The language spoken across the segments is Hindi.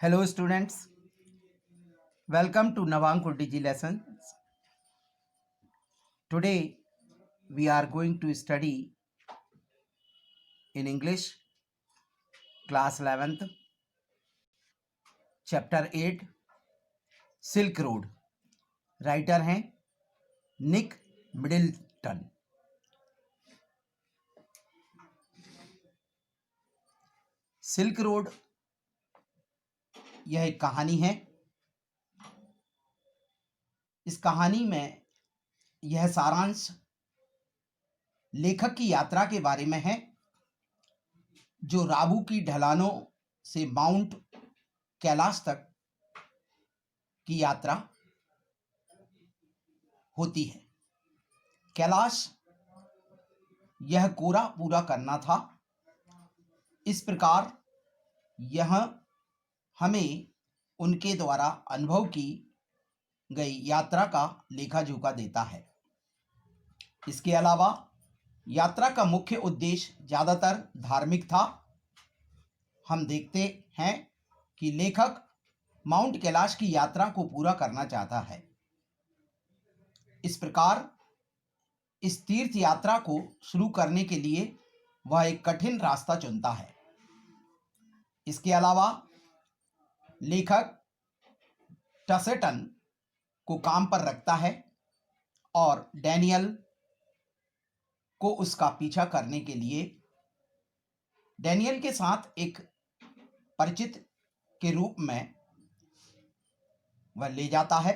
Hello students, welcome to Navankul Digi lessons. Today we are going to study in English class 11th chapter 8 Silk Road. Writer हैं निक मिडिल्टन. सिल्क रोड यह एक कहानी है. इस कहानी में यह सारांश लेखक की यात्रा के बारे में है जो राबू की ढलानों से माउंट कैलाश तक की यात्रा होती है. कैलाश यह कोरा पूरा करना था. इस प्रकार यह हमें उनके द्वारा अनुभव की गई यात्रा का लेखा जोखा देता है. इसके अलावा यात्रा का मुख्य उद्देश्य ज़्यादातर धार्मिक था. हम देखते हैं कि लेखक माउंट कैलाश की यात्रा को पूरा करना चाहता है. इस प्रकार इस तीर्थ यात्रा को शुरू करने के लिए वह एक कठिन रास्ता चुनता है. इसके अलावा लेखक टसेटन को काम पर रखता है और डैनियल को उसका पीछा करने के लिए डैनियल के साथ एक परिचित के रूप में वह ले जाता है.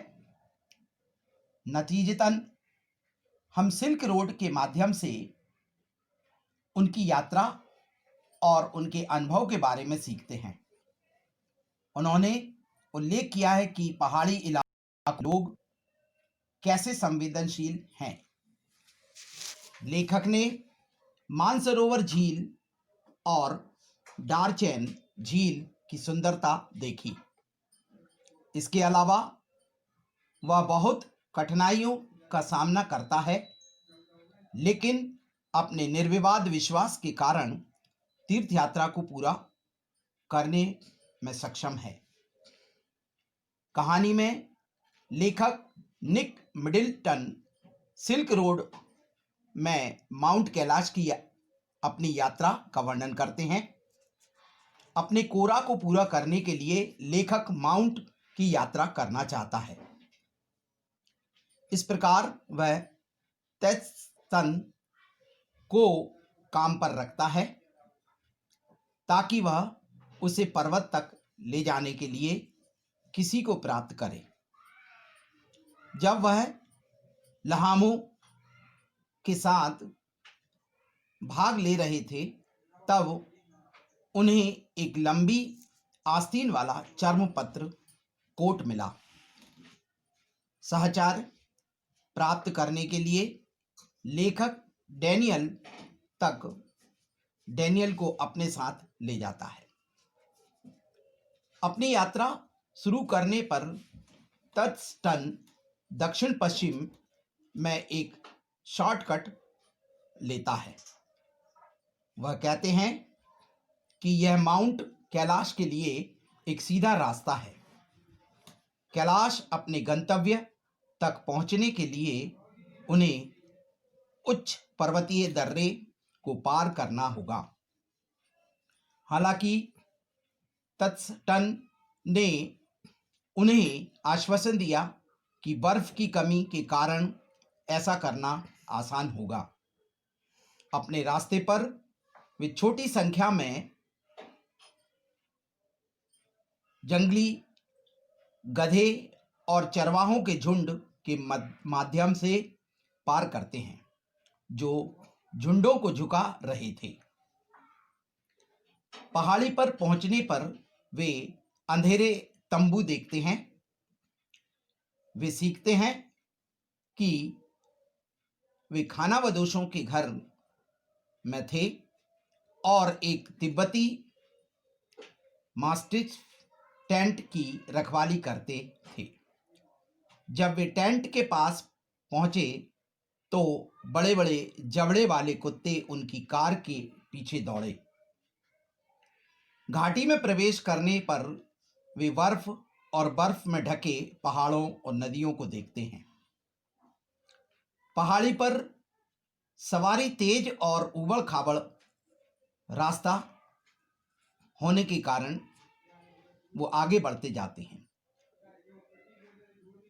नतीजतन हम सिल्क रोड के माध्यम से उनकी यात्रा और उनके अनुभव के बारे में सीखते हैं. उन्होंने उल्लेख किया है कि पहाड़ी इलाके लोग कैसे संवेदनशील हैं. लेखक ने मानसरोवर झील और डार्चेन झील की सुंदरता देखी. इसके अलावा वह बहुत कठिनाइयों का सामना करता है लेकिन अपने निर्विवाद विश्वास के कारण तीर्थ यात्रा को पूरा करने में सक्षम है. कहानी में लेखक निक मिडिल्टन सिल्क रोड में माउंट कैलाश की अपनी यात्रा का वर्णन करते हैं. अपने कोरा को पूरा करने के लिए लेखक माउंट की यात्रा करना चाहता है. इस प्रकार वह टसेटन को काम पर रखता है ताकि वह उसे पर्वत तक ले जाने के लिए किसी को प्राप्त करे. जब वह लहामो के साथ भाग ले रहे थे तब उन्हें एक लंबी आस्तीन वाला चर्मपत्र कोट मिला. सहचार प्राप्त करने के लिए लेखक डैनियल को अपने साथ ले जाता है. अपनी यात्रा शुरू करने पर टसेटन दक्षिण पश्चिम में एक शॉर्टकट लेता है. वह कहते हैं कि यह माउंट कैलाश के लिए एक सीधा रास्ता है. कैलाश अपने गंतव्य तक पहुंचने के लिए उन्हें उच्च पर्वतीय दर्रे को पार करना होगा. हालांकि टसेटन ने उन्हें आश्वासन दिया कि बर्फ की कमी के कारण ऐसा करना आसान होगा. अपने रास्ते पर वे छोटी संख्या में जंगली गधे और चरवाहों के झुंड के माध्यम से पार करते हैं जो झुंडों को झुका रहे थे. पहाड़ी पर पहुंचने पर वे अंधेरे तंबू देखते हैं. वे सीखते हैं कि वे खानाबदोशों के घर में थे और एक तिब्बती मास्टिफ टेंट की रखवाली करते थे. जब वे टेंट के पास पहुंचे तो बड़े बड़े जबड़े वाले कुत्ते उनकी कार के पीछे दौड़े. घाटी में प्रवेश करने पर वे बर्फ और बर्फ में ढके पहाड़ों और नदियों को देखते हैं। पहाड़ी पर सवारी तेज और उबड़-खाबड़ रास्ता होने के कारण वो आगे बढ़ते जाते हैं।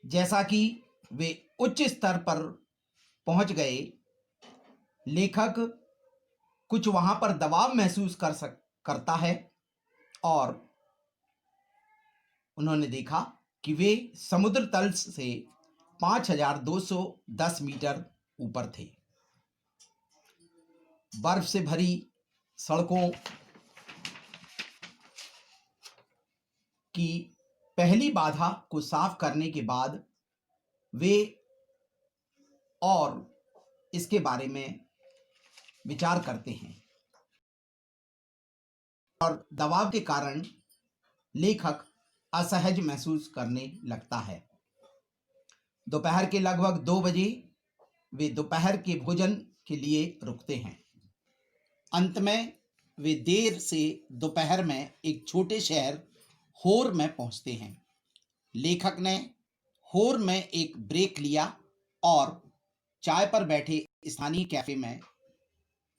जैसा कि वे उच्च स्तर पर पहुंच गए, लेखक कुछ वहां पर दबाव महसूस करता है और उन्होंने देखा कि वे समुद्र तल से 5210 मीटर ऊपर थे। बर्फ से भरी सड़कों की पहली बाधा को साफ करने के बाद वे और इसके बारे में विचार करते हैं और दबाव के कारण लेखक असहज महसूस करने लगता है। दोपहर के लगभग 2 बजे वे दोपहर के भोजन के लिए रुकते हैं। अंत में वे देर से दोपहर में एक छोटे शहर होर में पहुंचते हैं। लेखक ने होर में एक ब्रेक लिया और चाय पर बैठे स्थानीय कैफे में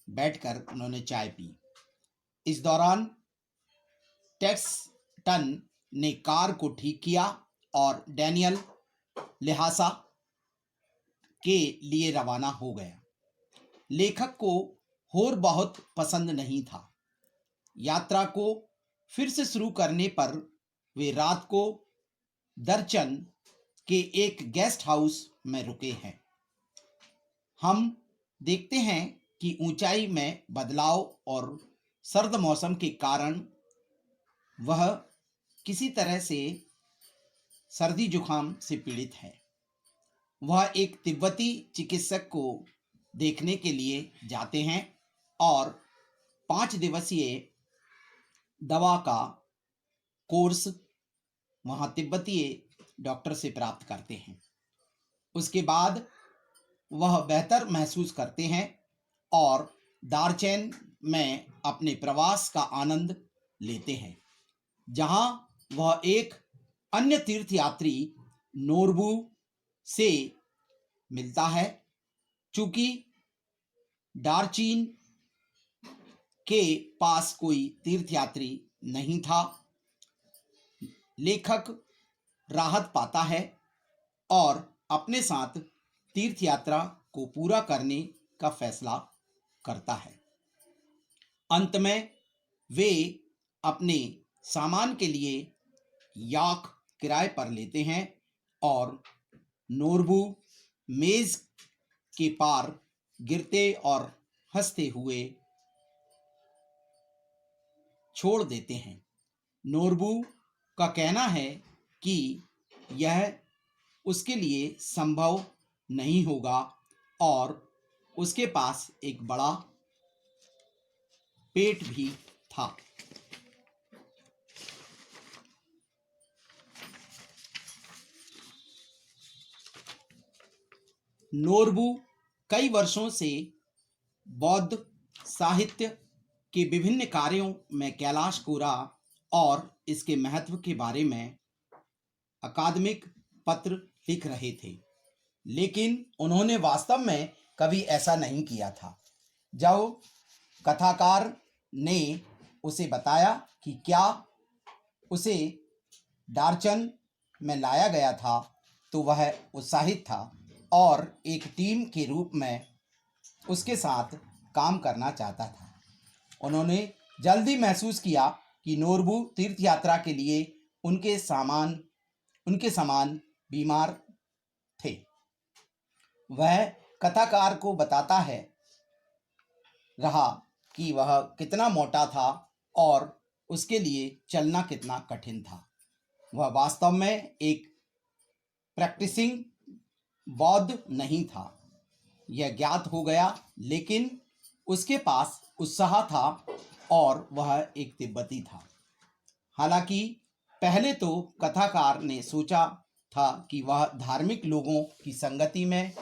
बैठकर उन्होंने चाय पी। इस दौरान टेक्सटन ने कार को ठीक किया और डैनियल लिहासा के लिए रवाना हो गया। लेखक को होर बहुत पसंद नहीं था। यात्रा को फिर से शुरू करने पर वे रात को दर्चन के एक गेस्ट हाउस में रुके हैं। हम देखते हैं कि ऊंचाई में बदलाव और सर्द मौसम के कारण वह किसी तरह से सर्दी जुकाम से पीड़ित है। वह एक तिब्बती चिकित्सक को देखने के लिए जाते हैं और 5 दिवसीय दवा का कोर्स वहाँ तिब्बती डॉक्टर से प्राप्त करते हैं। उसके बाद वह बेहतर महसूस करते हैं और दार्चेन में अपने प्रवास का आनंद लेते हैं, जहां वह एक अन्य तीर्थयात्री नोरबू से मिलता है। चूंकि दार्चीन के पास कोई तीर्थयात्री नहीं था, लेखक राहत पाता है और अपने साथ तीर्थयात्रा को पूरा करने का फैसला करता है। अंत में वे अपने सामान के लिए याक किराए पर लेते हैं और नोरबू मेज के पार गिरते और हंसते हुए छोड़ देते हैं। नोरबू का कहना है कि यह उसके लिए संभव नहीं होगा और उसके पास एक बड़ा पेट भी था। नोरबू कई वर्षों से बौद्ध साहित्य के विभिन्न कार्यों में कैलाश कोरा और इसके महत्व के बारे में अकादमिक पत्र लिख रहे थे, लेकिन उन्होंने वास्तव में कभी ऐसा नहीं किया था। जब कथाकार ने उसे बताया कि क्या उसे दार्चन में लाया गया था, तो वह उत्साहित था और एक टीम के रूप में उसके साथ काम करना चाहता था। उन्होंने जल्दी महसूस किया कि नोरबू तीर्थयात्रा के लिए उनके समान बीमार थे। वह कथाकार को बताता है रहा कि वह कितना मोटा था और उसके लिए चलना कितना कठिन था। वह वास्तव में एक प्रैक्टिसिंग बौद्ध नहीं था, यह ज्ञात हो गया, लेकिन उसके पास उत्साह था और वह एक तिब्बती था। हालांकि पहले तो कथाकार ने सोचा था कि वह धार्मिक लोगों की संगति में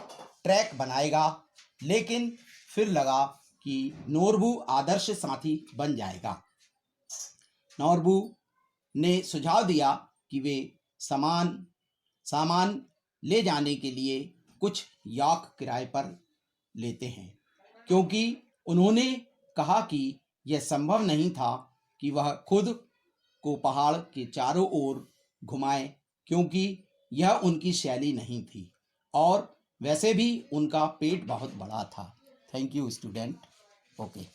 ट्रैक बनाएगा, लेकिन फिर लगा कि नोरबू आदर्श साथी बन जाएगा। नोरबू ने सुझाव दिया कि वे सामान ले जाने के लिए कुछ याक किराए पर लेते हैं, क्योंकि उन्होंने कहा कि यह संभव नहीं था कि वह खुद को पहाड़ के चारों ओर घुमाएं, क्योंकि यह उनकी शैली नहीं थी और वैसे भी उनका पेट बहुत बड़ा था। Thank you student. ओके।